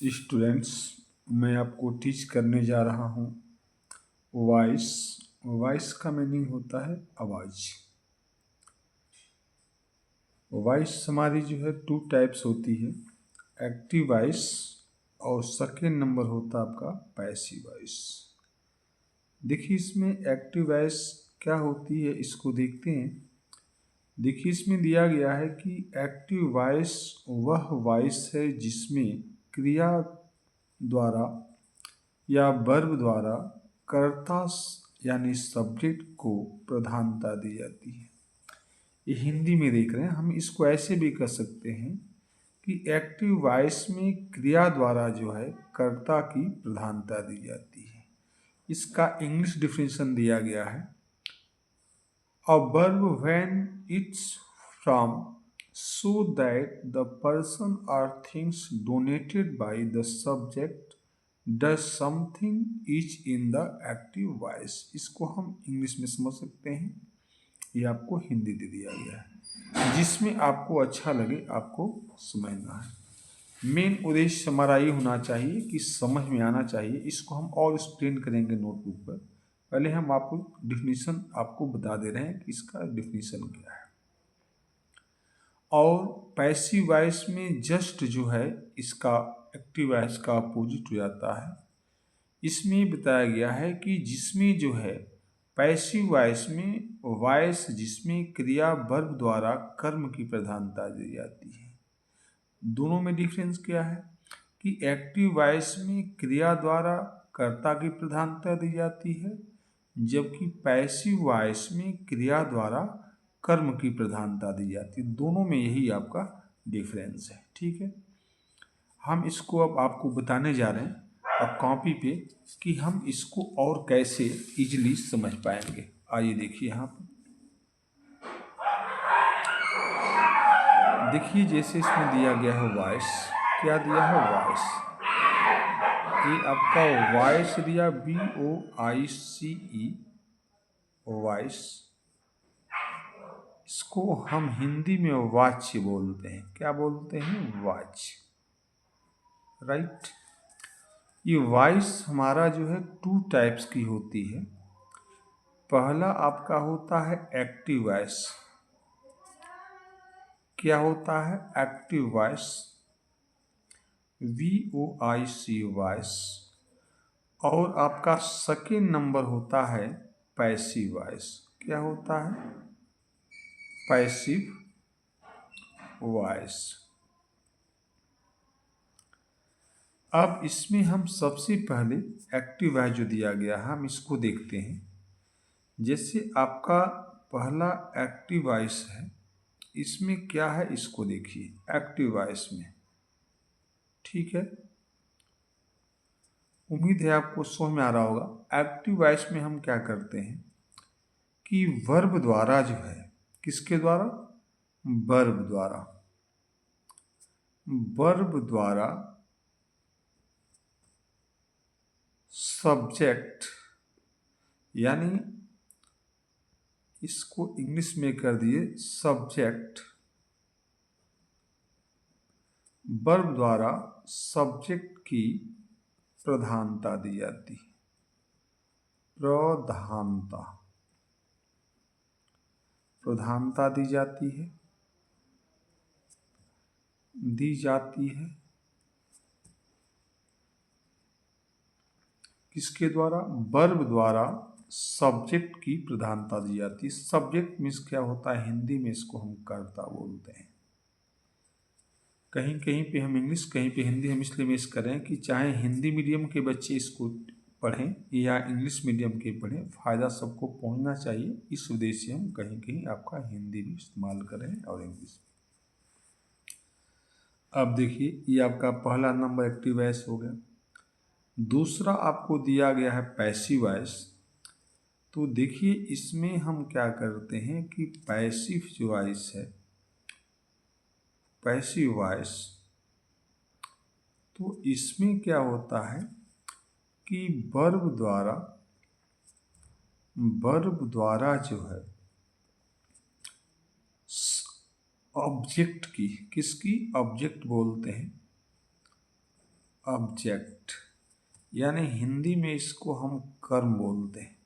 Students, मैं आपको teach करने जा रहा हूँ वॉइस। वॉइस का मीनिंग होता है आवाज़। वॉइस हमारी जो है टू टाइप्स होती है, एक्टिव वॉइस और सेकेंड नंबर होता है आपका पैसिव वॉइस। देखिए इसमें एक्टिव वॉइस क्या होती है इसको देखते हैं। देखिए इसमें दिया गया है कि एक्टिव वॉइस वह वॉइस है जिसमें क्रिया द्वारा या वर्ब द्वारा कर्ता यानी सब्जेक्ट को प्रधानता दी जाती है। ये हिंदी में देख रहे हैं, हम इसको ऐसे भी कर सकते हैं कि एक्टिव वॉइस में क्रिया द्वारा जो है कर्ता की प्रधानता दी जाती है। इसका इंग्लिश डिफिनेशन दिया गया है, a verb when it's from so that the person or things donated by the subject does something is in the active voice। इसको हम इंग्लिश में समझ सकते हैं, ये आपको हिंदी दे दिया गया है, जिसमें आपको अच्छा लगे आपको समझना है। मेन उद्देश्य हमारा ये होना चाहिए कि समझ में आना चाहिए। इसको हम और एक्सप्लेन करेंगे नोटबुक पर। पहले हम आपको डिफिनीशन आपको बता दे रहे हैं कि इसका डिफिनीशन क्या है। और पैसिव वॉइस में जस्ट जो है इसका एक्टिव वॉइस का अपोजिट हो जाता है। इसमें बताया गया है कि जिसमें जो है पैसिव वॉइस में वॉइस जिसमें क्रिया वर्ब द्वारा कर्म की प्रधानता दी जाती है। दोनों में डिफरेंस क्या है कि एक्टिव वॉइस में क्रिया द्वारा कर्ता की प्रधानता दी जाती है, जबकि पैसिव वॉइस में क्रिया द्वारा कर्म की प्रधानता दी जाती है। दोनों में यही आपका डिफरेंस है, ठीक है। हम इसको अब आपको बताने जा रहे हैं अब कॉपी पे कि हम इसको और कैसे इजीली समझ पाएंगे। आइए देखिए यहाँ पर देखिए, जैसे इसमें दिया गया है वॉइस, क्या दिया है वॉइस, ये आपका वॉइस दिया VOICE वॉइस। इसको हम हिंदी में वाच्य बोलते हैं। क्या बोलते हैं? वाच्य, राइट। ये वॉइस हमारा जो है टू टाइप्स की होती है। पहला आपका होता है एक्टिव वॉइस। क्या होता है? Active voice, VOIC voice. और आपका सेकेंड नंबर होता है पैसिव वॉइस। क्या होता है? Passive voice. अब इसमें हम सबसे पहले एक्टिव वॉइस जो दिया गया है हम इसको देखते हैं। जैसे आपका पहला एक्टिव वॉइस है, इसमें क्या है इसको देखिए। एक्टिव वॉइस में, ठीक है, उम्मीद है आपको समझ में आ रहा होगा। एक्टिव वॉइस में हम क्या करते हैं कि वर्ब द्वारा जो है, किसके द्वारा? वर्ब द्वारा। वर्ब द्वारा सब्जेक्ट, यानी इसको इंग्लिश में कर दिए सब्जेक्ट, वर्ब द्वारा सब्जेक्ट की प्रधानता दी जाती है। प्रधानता, प्रधानता दी जाती है, दी जाती है किसके द्वारा? वर्ब द्वारा सब्जेक्ट की प्रधानता दी जाती है। सब्जेक्ट मीन्स क्या होता है? हिंदी में इसको हम कर्ता बोलते हैं। कहीं कहीं पे हम इंग्लिश, कहीं पे हिंदी हम इसलिए मिस करें कि चाहे हिंदी मीडियम के बच्चे इसको पढ़ें या इंग्लिश मीडियम के पढ़ें, फ़ायदा सबको पहुंचना चाहिए। इस उद्देश्य से हम कहीं कहीं आपका हिंदी भी इस्तेमाल करें और इंग्लिश। अब देखिए, ये आपका पहला नंबर एक्टिव वॉइस हो गया। दूसरा आपको दिया गया है पैसिव वॉइस। तो देखिए इसमें हम क्या करते हैं कि पैसिव जो वॉइस है, पैसिव वॉइस, तो इसमें क्या होता है कि वर्ब द्वारा, वर्ब द्वारा जो है ऑब्जेक्ट की, किसकी? ऑब्जेक्ट बोलते हैं, ऑब्जेक्ट, यानी हिंदी में इसको हम कर्म बोलते हैं।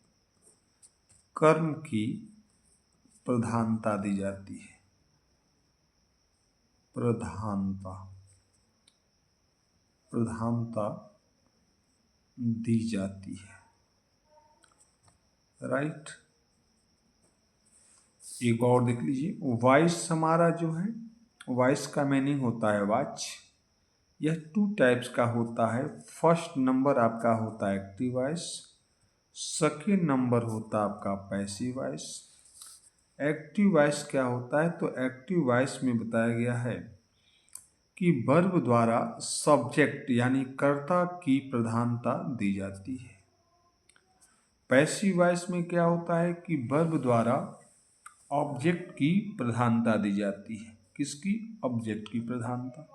कर्म की प्रधानता दी जाती है, प्रधानता दी जाती है, राइट। एक बार और देख लीजिए, वॉइस हमारा जो है, वॉइस का मीनिंग होता है वॉच। यह 2 टाइप्स का होता है। फर्स्ट नंबर आपका होता है एक्टिव वॉइस, सेकेंड नंबर होता है आपका पैसिव वॉइस। एक्टिव वॉइस क्या होता है, तो एक्टिव वॉइस में बताया गया है कि वर्ब द्वारा सब्जेक्ट यानी कर्ता की प्रधानता दी जाती है। पैसिव वॉइस में क्या होता है कि वर्ब द्वारा ऑब्जेक्ट की प्रधानता दी जाती है। किसकी? ऑब्जेक्ट की प्रधानता।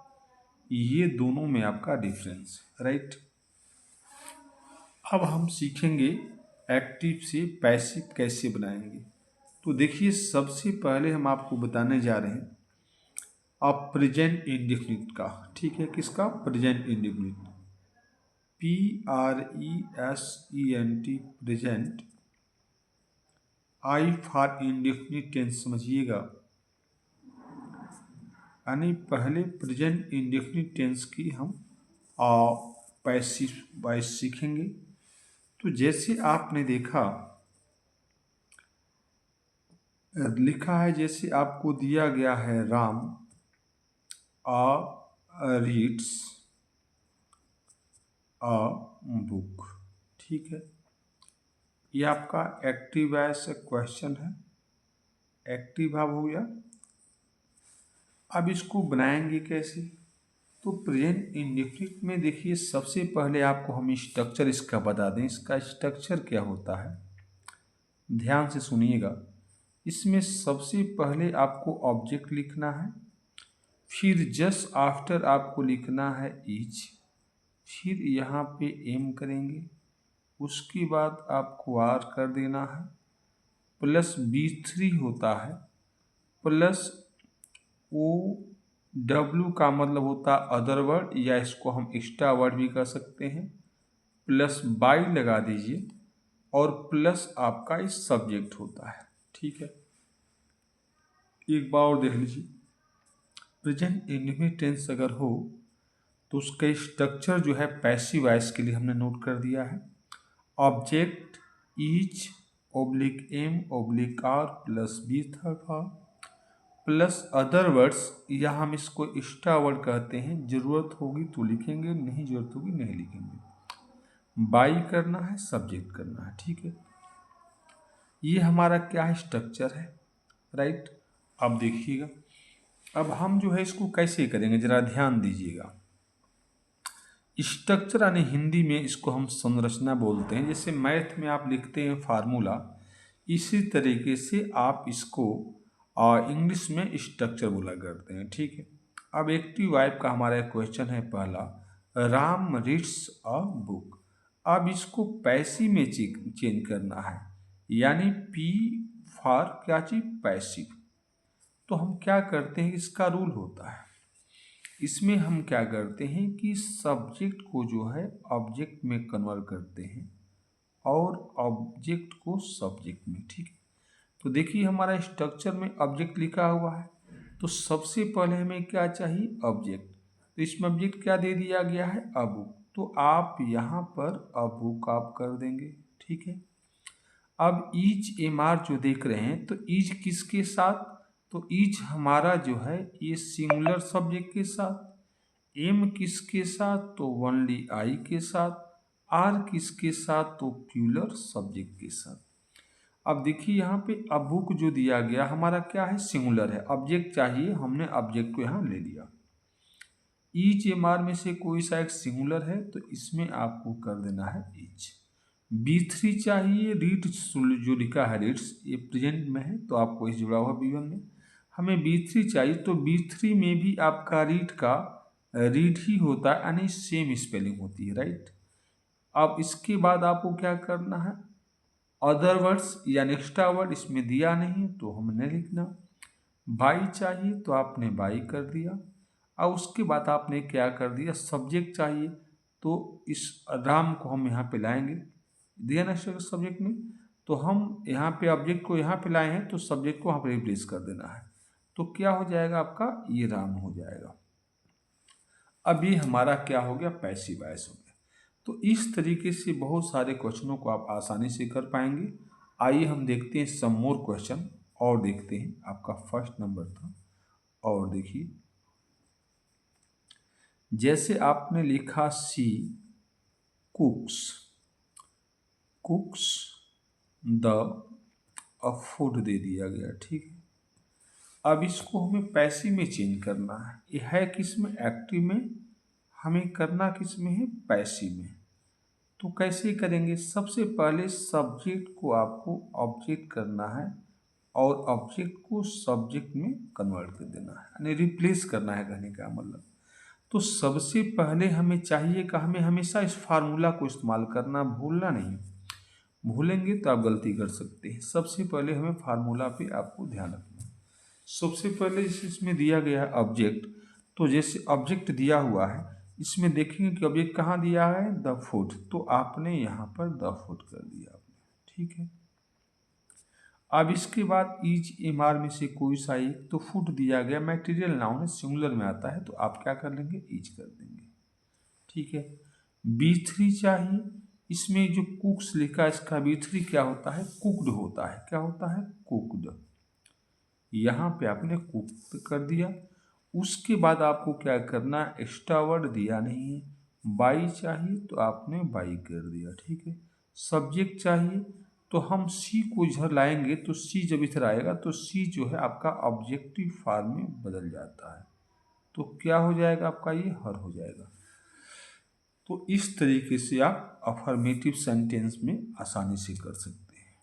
ये दोनों में आपका डिफरेंस है, राइट। अब हम सीखेंगे एक्टिव से पैसिव कैसे बनाएंगे। तो देखिए, सबसे पहले हम आपको बताने जा रहे हैं अब प्रेजेंट इंडेफिनिट का, ठीक है। किसका? Present indefinite, PRESENT, present. I for indefinite tense समझिएगा, यानी पहले प्रेजेंट इंडेफिनिट टेंस की हम पैसिव वॉइस सीखेंगे। तो जैसे आपने देखा, लिखा है, जैसे आपको दिया गया है राम रीड्स अ बुक, ठीक है। ये आपका एक्टिव वॉइस क्वेश्चन है, एक्टिव वर्ब हो गया। अब इसको बनाएंगे कैसे? तो प्रेजेंट इंडेफिनिट में देखिए, सबसे पहले आपको हम स्ट्रक्चर इसका बता दें। इसका स्ट्रक्चर क्या होता है, ध्यान से सुनिएगा। इसमें सबसे पहले आपको ऑब्जेक्ट लिखना है, फिर जस्ट आफ्टर आपको लिखना है इज, फिर यहाँ पे एम करेंगे, उसके बाद आपको आर कर देना है, प्लस B3 होता है, प्लस OW का मतलब होता है अदर वर्ड, या इसको हम एक्स्ट्रा वर्ड भी कर सकते हैं, प्लस बाई लगा दीजिए, और प्लस आपका इस सब्जेक्ट होता है, ठीक है। एक बार और देख लीजिए, प्रेजेंट इंडेफिनिट टेंस अगर हो तो उसका स्ट्रक्चर जो है पैसिव वॉइस के लिए हमने नोट कर दिया है। Object is oblique am oblique are plus be third form, plus other words, या हम इसको एक्स्ट्रा वर्ड कहते हैं। जरूरत होगी तो लिखेंगे, नहीं जरूरत होगी नहीं लिखेंगे। बाई करना है, सब्जेक्ट करना है, ठीक है। ये हमारा क्या है, स्ट्रक्चर है, राइट। अब देखिएगा, अब हम जो है इसको कैसे करेंगे, जरा ध्यान दीजिएगा। स्ट्रक्चर यानी हिंदी में इसको हम संरचना बोलते हैं। जैसे मैथ में आप लिखते हैं फार्मूला, इसी तरीके से आप इसको इंग्लिश में स्ट्रक्चर बोला करते हैं, ठीक है। अब एक्टिव वर्ब का हमारा क्वेश्चन है पहला, राम रीड्स अ बुक। अब इसको पैसिव में चेंज करना है, यानी P फॉर क्या चीज, पैसिव। तो हम क्या करते हैं, इसका रूल होता है, इसमें हम क्या करते हैं कि सब्जेक्ट को जो है ऑब्जेक्ट में कन्वर्ट करते हैं और ऑब्जेक्ट को सब्जेक्ट में, ठीक है। तो देखिए, हमारा स्ट्रक्चर में ऑब्जेक्ट लिखा हुआ है, तो सबसे पहले हमें क्या चाहिए, ऑब्जेक्ट। तो इसमें ऑब्जेक्ट क्या दे दिया गया है, अबू। तो आप यहाँ पर अबू का आप कर देंगे, ठीक है। अब ईच MR जो देख रहे हैं, तो ईच किसके साथ, तो ईच हमारा जो है ये सिंगुलर सब्जेक्ट के साथ, एम किसके साथ, तो ओनली आई के साथ, आर किसके साथ, तो प्लूरल सब्जेक्ट के साथ। अब देखिए, यहाँ पे अब बुक जो दिया गया हमारा क्या है, सिंगुलर है, ऑब्जेक्ट चाहिए, हमने ऑब्जेक्ट को यहाँ ले लिया। ईच MR में से कोई सा एक सिंगुलर है, तो इसमें आपको कर देना है ईच। B3 चाहिए, रीड जो लिखा है रीड्स, ये प्रेजेंट में है, तो आपको इस जुड़ा हुआ B1 में। हमें B3 चाहिए, तो B3 में भी आपका रीड का रीड ही होता है, यानी सेम स्पेलिंग होती है, राइट। अब इसके बाद आपको क्या करना है, अदर वर्ड्स या एक्स्ट्रा वर्ड इसमें दिया नहीं तो हमने लिखना। बाई चाहिए तो आपने बाई कर दिया। अब उसके बाद आपने क्या कर दिया, सब्जेक्ट चाहिए, तो इस राम को हम यहाँ पे लाएंगे, दिया ना सब्जेक्ट में, तो हम यहाँ पे ऑब्जेक्ट को यहाँ पे लाए हैं तो सब्जेक्ट को वहाँ पे रिप्लेस कर देना है। तो क्या हो जाएगा आपका, ये राम हो जाएगा। अब ये हमारा क्या हो गया, पैसिव वॉइस हो गया। तो इस तरीके से बहुत सारे क्वेश्चनों को आप आसानी से कर पाएंगे। आइए हम देखते हैं सम मोर क्वेश्चन और देखते हैं। आपका फर्स्ट नंबर था, और देखिए जैसे आपने लिखा सी कुक्स कुक्स द फूड दे दिया गया, ठीक है। अब इसको हमें पैसिव में चेंज करना है। ये है किस में, एक्टिव में, हमें करना किस में है, पैसिव में। तो कैसे करेंगे, सबसे पहले सब्जेक्ट को आपको ऑब्जेक्ट करना है और ऑब्जेक्ट को सब्जेक्ट में कन्वर्ट कर देना है, यानी रिप्लेस करना है कहने का मतलब। तो सबसे पहले हमें चाहिए कि हमें हमेशा इस फार्मूला को इस्तेमाल करना, भूलना नहीं। भूलेंगे तो आप गलती कर सकते हैं। सबसे पहले हमें फार्मूला पे आपको ध्यान रखना है। सबसे पहले इसमें दिया गया है ऑब्जेक्ट, तो जैसे ऑब्जेक्ट दिया हुआ है, इसमें देखेंगे कि ऑब्जेक्ट कहाँ दिया है, द फूड, तो आपने यहाँ पर द फूड कर दिया आपने, ठीक है। अब इसके बाद ईच एम आर में से कोई सा एक, तो फूड दिया गया, मटेरियल नाउन है, सिंगुलर में आता है, तो आप क्या कर लेंगे, ईच कर देंगे, ठीक है। B3 चाहिए, इसमें जो कुक्स लिखा है इसका B3 क्या होता है, कुकड होता है, क्या होता है, कुकड। यहाँ पे आपने कुक कर दिया। उसके बाद आपको क्या करना है, एक्स्ट्रा वर्ड दिया नहीं है, बाई चाहिए तो आपने बाई कर दिया, ठीक है। सब्जेक्ट चाहिए तो हम सी को इधर लाएंगे, तो सी जब इधर आएगा तो सी जो है आपका ऑब्जेक्टिव फॉर्म में बदल जाता है, तो क्या हो जाएगा आपका, ये हर हो जाएगा। तो इस तरीके से आप अफर्मेटिव सेंटेंस में आसानी से कर सकते हैं,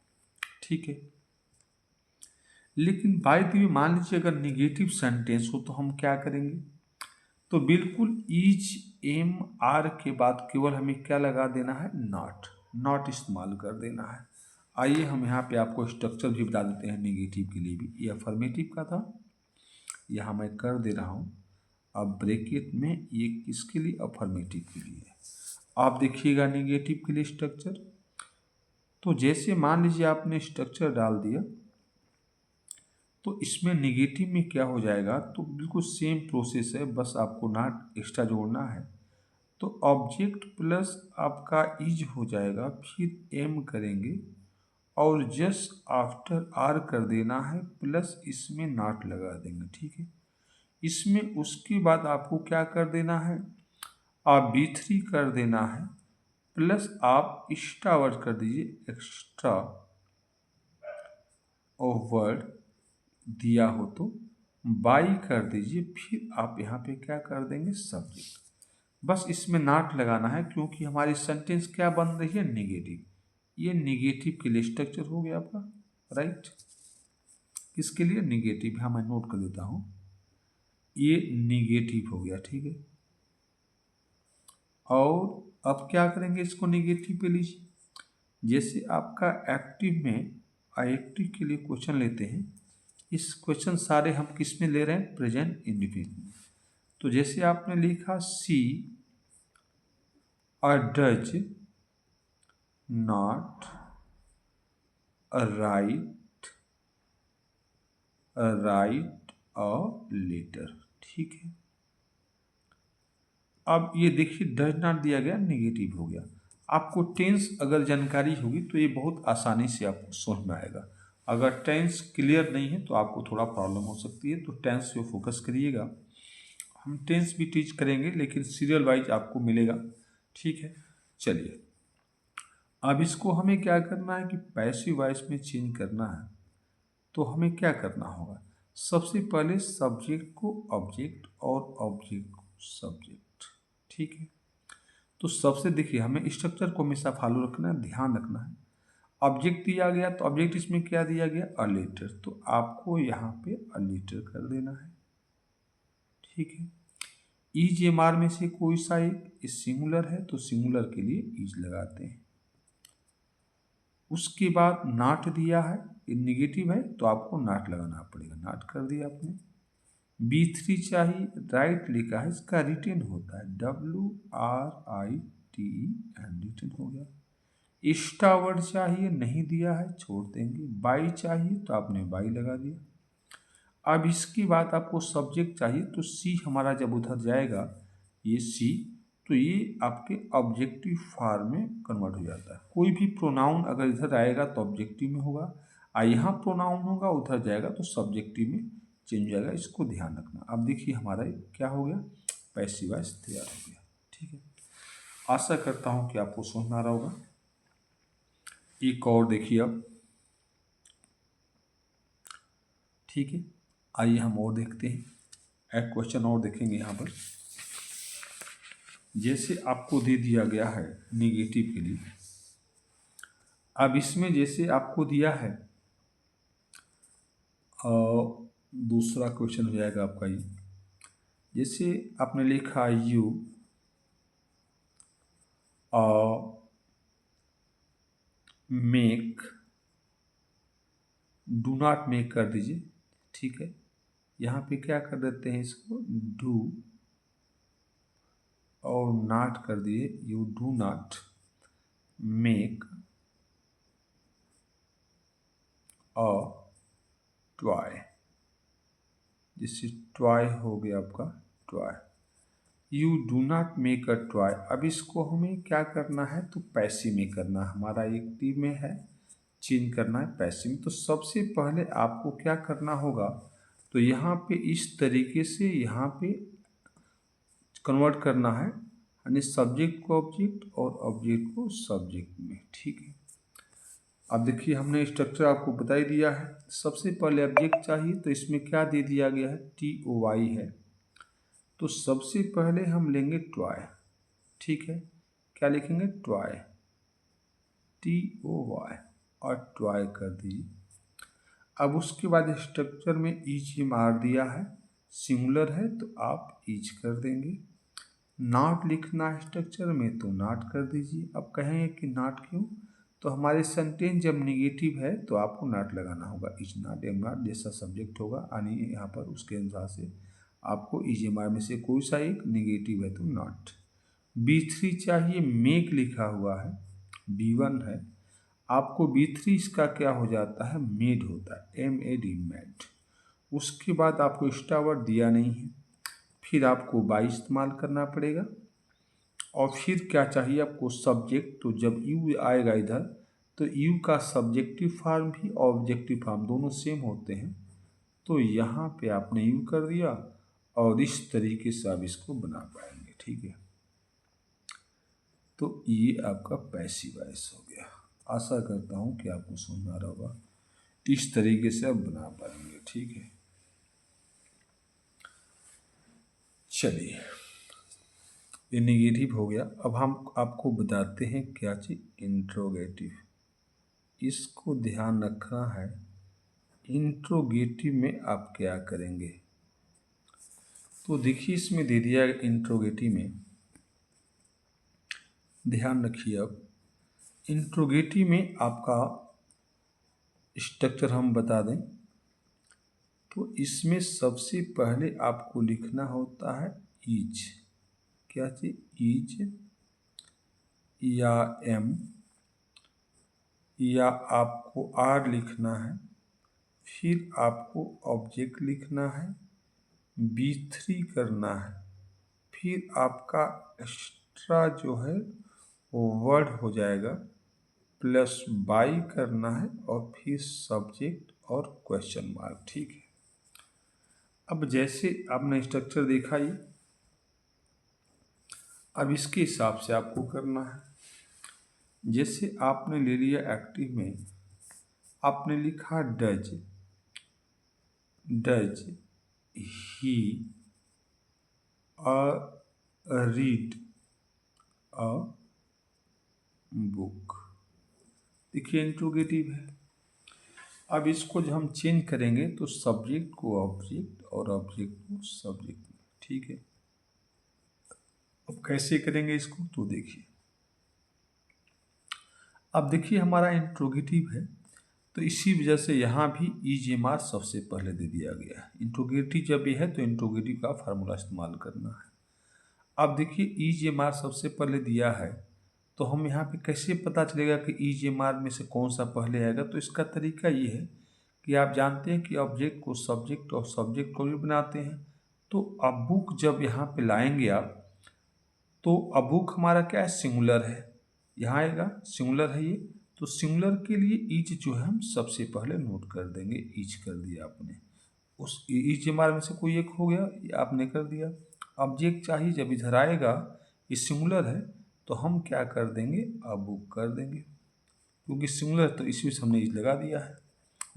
ठीक है। लेकिन बाय द वे मान लीजिए अगर निगेटिव सेंटेंस हो तो हम क्या करेंगे, तो बिल्कुल ईच एम आर के बाद केवल हमें क्या लगा देना है, नॉट, नॉट इस्तेमाल कर देना है। आइए हम यहाँ पे आपको स्ट्रक्चर भी बता देते हैं निगेटिव के लिए भी। ये अफर्मेटिव का था, यहाँ मैं कर दे रहा हूँ। अब ब्रैकेट में ये किसके लिए, अफर्मेटिव के लिए। आप देखिएगा निगेटिव के लिए स्ट्रक्चर, तो जैसे मान लीजिए आपने स्ट्रक्चर डाल दिया, तो इसमें निगेटिव में क्या हो जाएगा, तो बिल्कुल सेम प्रोसेस है, बस आपको नॉट एक्स्ट्रा जोड़ना है। तो ऑब्जेक्ट प्लस आपका इज हो जाएगा, फिर एम करेंगे और जस्ट आफ्टर आर कर देना है, प्लस इसमें नॉट लगा देंगे, ठीक है। इसमें उसके बाद आपको क्या कर देना है, आप B3 कर देना है, प्लस आप एक्स्ट्रा वर्ड कर दीजिए, एक्स्ट्रा वर्ड दिया हो तो बाई कर दीजिए, फिर आप यहाँ पे क्या कर देंगे, सब्जेक्ट। बस इसमें नॉट लगाना है क्योंकि हमारी सेंटेंस क्या बन रही है, निगेटिव। ये निगेटिव के लिए स्ट्रक्चर हो गया आपका, राइट। किसके लिए, निगेटिव, हाँ मैं नोट कर देता हूँ, ये निगेटिव हो गया, ठीक है। और अब क्या करेंगे, इसको निगेटिव पे लीजिए। जैसे आपका एक्टिव में, एक्टिव के लिए क्वेश्चन लेते हैं। इस क्वेश्चन सारे हम किस में ले रहे हैं, प्रेजेंट इंडिफिनिट में। तो जैसे आपने लिखा she does not write a letter, ठीक है। अब ये देखिए डज नॉट दिया गया, निगेटिव हो गया। आपको टेंस अगर जानकारी होगी तो ये बहुत आसानी से आपको समझ में आएगा। अगर टेंस क्लियर नहीं है तो आपको थोड़ा प्रॉब्लम हो सकती है, तो टेंस पे फोकस करिएगा। हम टेंस भी टीच करेंगे लेकिन सीरियल वाइज आपको मिलेगा, ठीक है। चलिए अब इसको हमें क्या करना है कि पैसिव वॉइस में चेंज करना है। तो हमें क्या करना होगा, सबसे पहले सब्जेक्ट को ऑब्जेक्ट और ऑब्जेक्ट को सब्जेक्ट, ठीक है। तो सबसे देखिए हमें स्ट्रक्चर को हमेशा फॉलो रखना है, ध्यान रखना है। ऑब्जेक्ट दिया गया तो ऑब्जेक्ट इसमें क्या दिया गया, अ लेटर, तो आपको यहाँ पे अ लेटर कर देना है, ठीक है। ईज एम आर में से कोई सा एक सिंगुलर है तो सिंगुलर के लिए ईज लगाते हैं। उसके बाद नॉट दिया है, ये निगेटिव है तो आपको नॉट लगाना पड़ेगा, नॉट कर दिया आपने। B3 चाहिए, राइट लिखा है, इसका रिटन होता है WRITEN, रिटन हो गया। एक्स्ट्रा वर्ड चाहिए, नहीं दिया है, छोड़ देंगे। बाई चाहिए तो आपने बाई लगा दिया। अब इसकी बात आपको सब्जेक्ट चाहिए तो सी हमारा जब उधर जाएगा, ये सी, तो ये आपके ऑब्जेक्टिव फॉर्म में कन्वर्ट हो जाता है। कोई भी प्रोनाउन अगर इधर आएगा तो ऑब्जेक्टिव में होगा, और यहाँ प्रोनाउन होगा उधर जाएगा तो सब्जेक्टिव में चेंज हो जाएगा, इसको ध्यान रखना। अब देखिए हमारा क्या हो गया, पैसिव वॉइस तैयार हो गया। ठीक है, आशा करता हूँ कि आपको समझ में आ रहा होगा। एक और देखिए अब, ठीक है, आइए हम और देखते हैं, एक क्वेश्चन और देखेंगे यहाँ पर। जैसे आपको दे दिया गया है निगेटिव के लिए, अब इसमें जैसे आपको दिया है दूसरा क्वेश्चन हो जाएगा आपका ये, जैसे आपने लिखा you make, do not make कर दीजिए, ठीक है। यहाँ पे क्या कर देते हैं, इसको डू और नॉट कर दिए, you do not make a toy, जिससे टॉय हो गया आपका toy. You do not make a toy, अब इसको हमें क्या करना है, तो पैसिव में करना है, हमारा एक्टिव में है, चेंज करना है पैसिव में। तो सबसे पहले आपको क्या करना होगा, तो यहाँ पे इस तरीके से यहाँ पे कन्वर्ट करना है, यानी सब्जेक्ट को ऑब्जेक्ट और ऑब्जेक्ट को सब्जेक्ट में। ठीक है, अब देखिए हमने स्ट्रक्चर आपको बता ही दिया है। सबसे पहले ऑब्जेक्ट चाहिए, तो इसमें क्या दे दिया गया है, TOY है, तो सबसे पहले हम लेंगे टॉय। ठीक है, क्या लिखेंगे, टॉय, TOY, और टॉय कर दीजिए। अब उसके बाद स्ट्रक्चर में ईच मार दिया है, सिंगुलर है तो आप ईच कर देंगे। नॉट लिखना है स्ट्रक्चर में तो नॉट कर दीजिए। अब कहेंगे कि नॉट क्यों, तो हमारे सेंटेंस जब निगेटिव है तो आपको नॉट लगाना होगा, इज नॉट एम नॉट जैसा सब्जेक्ट होगा, यानी यहाँ पर उसके अनुसार से आपको इज एम आर में से कोई सा एक निगेटिव है तो नॉट। B3 चाहिए, मेक लिखा हुआ है, B1 है, आपको B3 इसका क्या हो जाता है, मेड होता है, MAD मेड। उसके बाद आपको एक्स्ट्रा वर्ड दिया नहीं है, फिर आपको बाई इस्तेमाल करना पड़ेगा। और फिर क्या चाहिए आपको, सब्जेक्ट, तो जब यू आएगा इधर तो यू का सब्जेक्टिव फॉर्म भी ऑब्जेक्टिव फॉर्म दोनों सेम होते हैं, तो यहाँ पे आपने यू कर दिया और इस तरीके से आप इसको बना पाएंगे। ठीक है, तो ये आपका पैसिव वॉइस हो गया। आशा करता हूँ कि आपको समझ में आ रहा होगा, इस तरीके से आप बना पाएंगे। ठीक है, चलिए ये निगेटिव हो गया। अब हम आपको बताते हैं क्या चीज़, इंट्रोगेटिव। इसको ध्यान रखना है, इंट्रोगेटिव में आप क्या करेंगे, तो देखिए इसमें दे दिया इंट्रोगेटिव में, ध्यान रखिए। अब इंट्रोगेटिव में आपका स्ट्रक्चर हम बता दें, तो इसमें सबसे पहले आपको लिखना होता है ईच, क्या चीज, ईच या एम, या आपको आर लिखना है, फिर आपको ऑब्जेक्ट लिखना है, B3 करना है, फिर आपका एक्स्ट्रा जो है वो वर्ड हो जाएगा, प्लस बाई करना है, और फिर सब्जेक्ट और क्वेश्चन मार्क। ठीक है, अब जैसे आपने स्ट्रक्चर देखा ये, अब इसके हिसाब से आपको करना है। जैसे आपने ले लिया एक्टिव में, आपने लिखा does, does he read a book, देखिए इंट्रोगेटिव है। अब इसको जब हम चेंज करेंगे तो सब्जेक्ट को ऑब्जेक्ट और ऑब्जेक्ट को सब्जेक्ट में। ठीक है, अब कैसे करेंगे इसको, तो देखिए, अब देखिए हमारा इंट्रोगेटिव है, तो इसी वजह से यहाँ भी EGMR सबसे पहले दे दिया गया है। इंट्रोगेटिव जब ये है तो इंट्रोगेटिव का फार्मूला इस्तेमाल करना है। अब देखिए EGMR सबसे पहले दिया है, तो हम यहाँ पे कैसे पता चलेगा कि EGMR में से कौन सा पहले आएगा? तो इसका तरीका ये है कि आप जानते हैं कि ऑब्जेक्ट को सब्जेक्ट और सब्जेक्ट को भी बनाते हैं। तो अब बुक जब यहाँ पे लाएंगे आप, तो अब बुक हमारा क्या है? सिंगुलर है, यहाँ आएगा सिंगुलर है ये। तो सिंगुलर के लिए ईच जो है हम सबसे पहले नोट कर देंगे, ईच कर दिया आपने। उस EGMR में से कोई एक हो गया, ये आपने कर दिया। ऑब्जेक्ट चाहिए जब इधर आएगा, ये सिंगुलर है तो हम क्या कर देंगे? अब बुक कर देंगे, क्योंकि सिंगुलर तो इसी से हमने ईच लगा दिया है।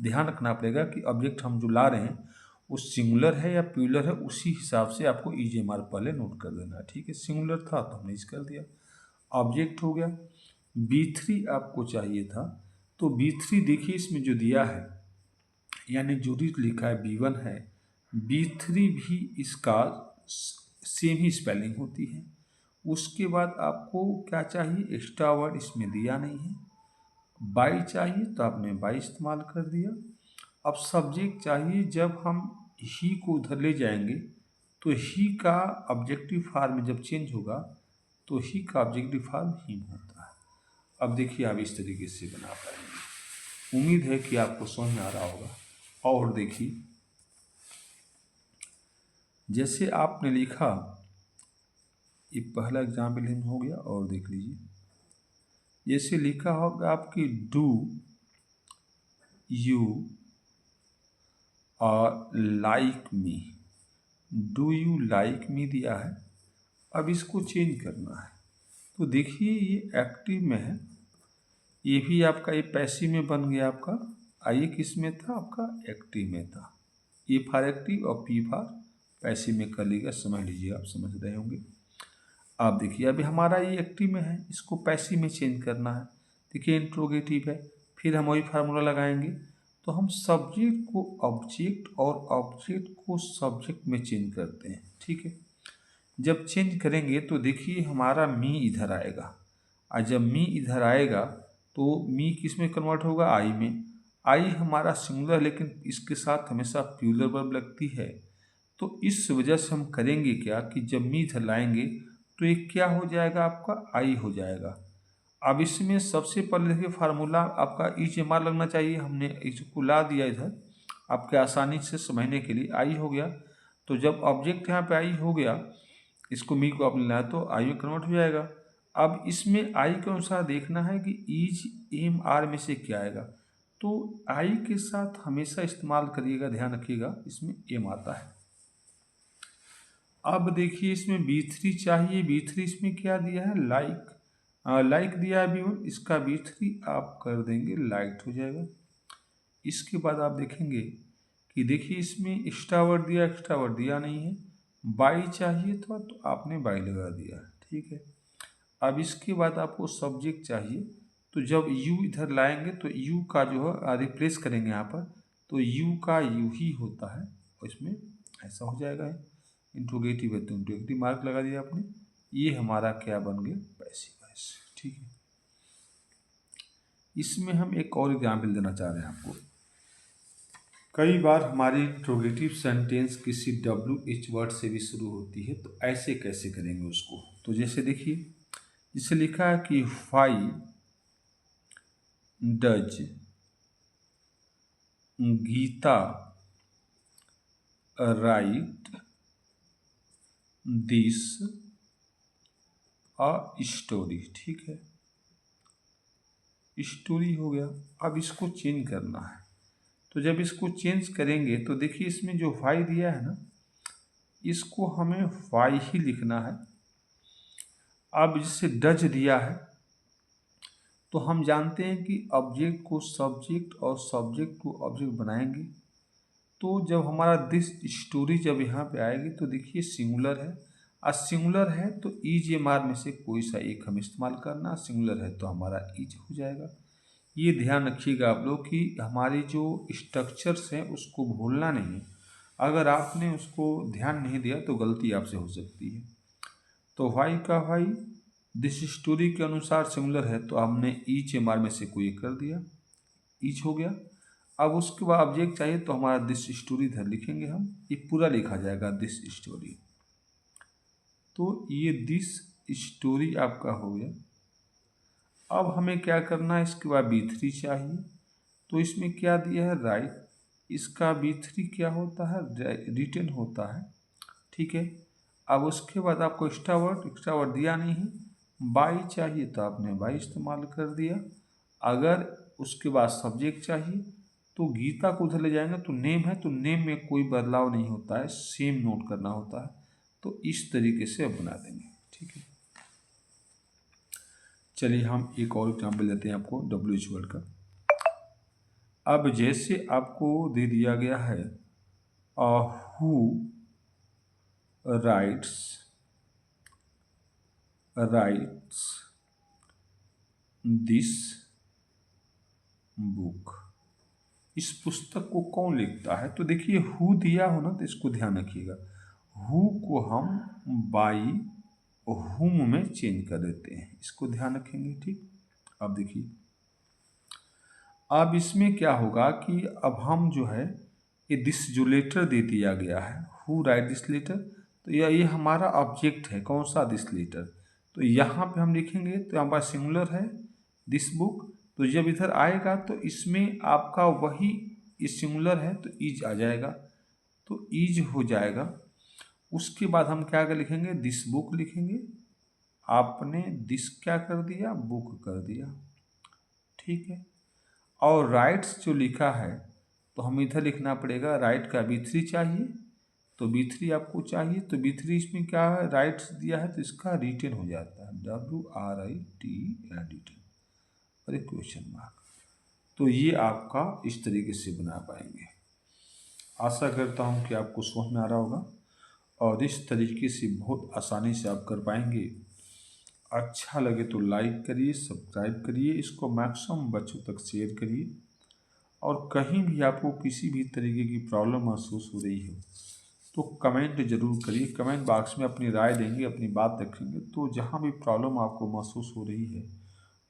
ध्यान रखना पड़ेगा कि ऑब्जेक्ट हम जो ला रहे हैं वो सिंगुलर है या प्लूरल है, उसी हिसाब से आपको EGMR पहले नोट कर देना है। ठीक है, सिंगुलर था तो हमने ईच कर दिया, ऑब्जेक्ट हो गया। B3 आपको चाहिए था, तो B3 देखिए इसमें जो दिया है, यानी जो भी लिखा है B1 है, B3 भी इसका सेम ही स्पेलिंग होती है। उसके बाद आपको क्या चाहिए? एक्स्ट्रा वर्ड इसमें दिया नहीं है। बाई चाहिए तो आपने बाई इस्तेमाल कर दिया। अब सब्जेक्ट चाहिए, जब हम ही को उधर ले जाएंगे तो ही का ऑब्जेक्टिव फॉर्म जब चेंज होगा तो ही का ऑब्जेक्टिव फॉर्म हिम होता है। अब देखिए आप इस तरीके से बना पाएंगे। उम्मीद है कि आपको समझ में आ रहा होगा। और देखिए, जैसे आपने लिखा, ये पहला एग्जाम्पल हो गया, और देख लीजिए जैसे लिखा होगा आपकी डू यू और like me, do you like me दिया है। अब इसको चेंज करना है, तो देखिए ये एक्टिव में है, ये भी आपका ये पैसिव में बन गया आपका। आइए किस में था? आपका एक्टिव में था। ए फॉर एक्टिव और पी फॉर पैसिव में कर लीजिएगा, समझ लीजिए, आप समझ रहे होंगे। आप देखिए अभी हमारा ये एक्टिव में है, इसको पैसिव में चेंज करना है। देखिए इंट्रोगेटिव है, फिर हम वही फार्मूला लगाएंगे। तो हम सब्जेक्ट को ऑब्जेक्ट और ऑब्जेक्ट को सब्जेक्ट में चेंज करते हैं। ठीक है, जब चेंज करेंगे तो देखिए हमारा मी इधर आएगा, और जब मी इधर आएगा तो मी किस में कन्वर्ट होगा? आई में। आई हमारा सिंगुलर, लेकिन इसके साथ हमेशा प्लूरल वर्ब लगती है। तो इस वजह से हम करेंगे क्या कि जब मी इधर लाएंगे तो ये क्या हो जाएगा? आपका आई हो जाएगा। अब इसमें सबसे पहले देखिए फार्मूला आपका EGMR लगना चाहिए, हमने इसको ला दिया इधर आपके आसानी से समझने के लिए। आई हो गया, तो जब ऑब्जेक्ट यहाँ पे आई हो गया, इसको मी को आपने लाया तो आई में कन्वर्ट हो जाएगा। अब इसमें आई के अनुसार देखना है कि EGMR में से क्या आएगा। तो आई के साथ हमेशा इस्तेमाल करिएगा, ध्यान रखिएगा, इसमें एम आता है। अब देखिए इसमें B3 चाहिए, B3 इसमें क्या दिया है? लाइक, लाइक दिया है B1, इसका B3 आप कर देंगे लाइट हो जाएगा। इसके बाद आप देखेंगे कि देखिए इसमें एक्स्ट्रा वर्ड दिया, एक्स्ट्रा वर्ड दिया नहीं है। बाई चाहिए था तो आपने बाई लगा दिया, ठीक है। अब इसके बाद आपको सब्जेक्ट चाहिए, तो जब यू इधर लाएंगे तो यू का जो है रिप्लेस करेंगे यहाँ पर, तो यू का यू ही होता है, और इसमें ऐसा हो जाएगा। इंट्रोगेटिव है तो इंट्रोगेटिव मार्क लगा दिया आपने। ये हमारा क्या बन गया? Passive voice. ठीक है, इसमें हम एक और एग्जाम्पल देना चाह रहे हैं आपको। कई बार हमारी इंट्रोगेटिव सेंटेंस किसी WH वर्ड से भी शुरू होती है, तो ऐसे कैसे करेंगे उसको? तो जैसे देखिए, जिसे लिखा है कि why does Gita write this a story. ठीक है, स्टोरी हो गया। अब इसको चेंज करना है, तो जब इसको चेंज करेंगे तो देखिए इसमें जो वाई दिया है ना, इसको हमें वाई ही लिखना है। अब जिससे डज दिया है, तो हम जानते हैं कि ऑब्जेक्ट को सब्जेक्ट और सब्जेक्ट को ऑब्जेक्ट बनाएंगे। तो जब हमारा दिस स्टोरी जब यहाँ पे आएगी तो देखिए सिंगुलर है, और सिंगुलर है तो EGMR में से कोई सा एक हम इस्तेमाल करना, सिंगुलर है तो हमारा ईज हो जाएगा। ये ध्यान रखिएगा आप लोग कि हमारी जो स्ट्रक्चर्स हैं उसको भूलना नहीं है। अगर आपने उसको ध्यान नहीं दिया तो गलती आपसे हो सकती है। तो वाई का वाई दिस स्टोरी के अनुसार सिंगुलर है तो हमने EGMR में से कोई कर दिया। ईच हो गया। अब उसके बाद ऑब्जेक्ट चाहिए तो हमारा दिस स्टोरी इधर लिखेंगे हम, ये पूरा लिखा जाएगा दिस स्टोरी। तो ये दिस स्टोरी आपका हो गया। अब हमें क्या करना है, इसके बाद B3 चाहिए। तो इसमें क्या दिया है, राइट। इसका B3 क्या होता है, रिटर्न होता है, ठीक है। अब उसके बाद आपको एक्स्ट्रा वर्ड दिया नहीं है, बाई चाहिए तो आपने बाई इस्तेमाल कर दिया। अगर उसके बाद सब्जेक्ट चाहिए तो गीता को उधर ले जाएंगे, तो नेम है तो नेम में कोई बदलाव नहीं होता है, सेम नोट करना होता है। तो इस तरीके से अब बना देंगे, ठीक है। चलिए हम एक और एग्जाम्पल देते हैं आपको WH वर्ड का। अब जैसे आपको दे दिया गया है हु राइट्स दिस बुक, इस पुस्तक को कौन लिखता है। तो देखिए हु दिया हो ना, तो इसको ध्यान रखिएगा, हु को हम बाई हुम में चेंज कर देते हैं, इसको ध्यान रखेंगे, ठीक। अब देखिए अब इसमें क्या होगा कि अब हम जो है ये दिस जो लेटर दे दिया गया है, हु राइट दिस लेटर, तो ये हमारा ऑब्जेक्ट है, कौन सा, दिस लेटर। तो यहाँ पे हम लिखेंगे तो हमारा सिंगुलर है दिस बुक, तो जब इधर आएगा तो इसमें आपका वही सिंगुलर है तो इज आ जाएगा, तो इज हो जाएगा। उसके बाद हम क्या कर लिखेंगे, दिस बुक लिखेंगे। आपने दिस क्या कर दिया, बुक कर दिया, ठीक है। और राइट्स जो लिखा है तो हम इधर लिखना पड़ेगा, राइट का B3 चाहिए, तो B3 आपको चाहिए, तो B3 इसमें क्या है, राइट्स दिया है तो इसका रिटर्न हो जाता है, WRIT रिटर्न और एक क्वेश्चन मार्क। तो ये आपका इस तरीके से बना पाएंगे। आशा करता हूँ कि आपको समझ में आ रहा होगा और इस तरीके से बहुत आसानी से आप कर पाएंगे। अच्छा लगे तो लाइक करिए, सब्सक्राइब करिए, इसको मैक्सिमम बच्चों तक शेयर करिए। और कहीं भी आपको किसी भी तरीके की प्रॉब्लम महसूस हो रही है तो कमेंट जरूर करिए, कमेंट बॉक्स में अपनी राय देंगे, अपनी बात रखेंगे। तो जहाँ भी प्रॉब्लम आपको महसूस हो रही है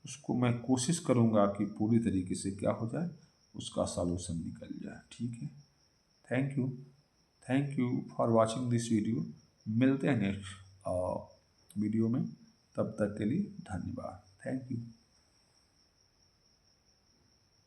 उसको मैं कोशिश करूँगा कि पूरी तरीके से क्या हो जाए, उसका सॉल्यूशन निकल जाए, ठीक है। Thank you, thank you for watching this video. मिलते हैं नेक्स्ट वीडियो में, तब तक के लिए धन्यवाद, थैंक यू।